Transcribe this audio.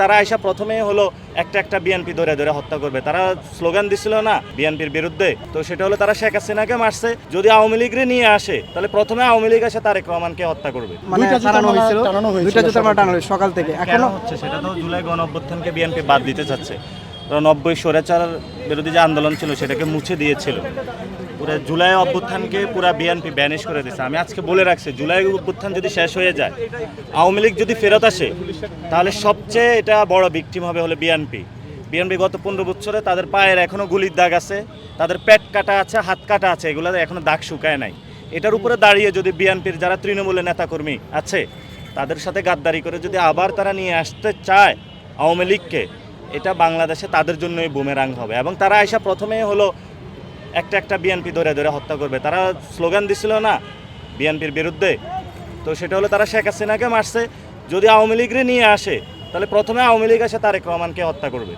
তারা আইসা প্রথমে হলো একটা বিএনপি ধরে ধরে হত্যা করবে। তারা স্লোগান দিছিল না বিএনপির বিরুদ্ধে, তো সেটা হলো তারা শেখ হাসিনাকে মারছে। যদি আওয়ামী লীগরে নিয়ে আসে তাহলে প্রথমে আওয়ামী লীগ এসে তারেক রহমানকে হত্যা করবে। মানে টানানো হয়েছিল, দুইটা জুতা মারা টানানো হয়েছে সকাল থেকে। এখনো হচ্ছে, সেটা তো জুলাই গণ অভ্যুত্থানকে বিএনপি বাদ দিতে চাচ্ছে। 90 স্বৈরাচার বিরোধী যে আন্দোলন ছিল সেটাকে মুছে দিয়েছিল। পুরো জুলাই অভ্যুত্থানকে পুরো বিএনপি ব্যানিশ করে দিয়েছে। আমি আজকে বলে রাখছি, জুলাই অভ্যুত্থান যদি শেষ হয়ে যায়, আওয়ামী লীগ যদি ফেরত আসে, তাহলে সবচেয়ে এটা বড় ভিকটিম হবে হলো বিএনপি। গত 15 বছরে তাদের পায়ের এখনো গুলির দাগ আছে, তাদের পেট কাটা আছে, হাত কাটা আছে, এগুলো এখনো দাগ শুকায় নাই। এটার উপরে দাঁড়িয়ে যদি বিএনপির যারা তৃণমূলের নেতাকর্মী আছে তাদের সাথে গাদ্দারি করে যদি আবার তারা নিয়ে আসতে চায় আওয়ামী লীগকে, এটা বাংলাদেশে তাদের জন্যই বুমেরাং হবে। এবং তারা আইসা প্রথমে হলো একটা বিএনপি ধরে ধরে হত্যা করবে। তারা স্লোগান দিছিল না বিএনপির বিরুদ্ধে, তো সেটা হলো তারা শেখ হাসিনাকে মারছে। যদি আওয়ামী লীগরে নিয়ে আসে তাহলে প্রথমে আওয়ামী লীগ এসে তারেক রহমানকে হত্যা করবে।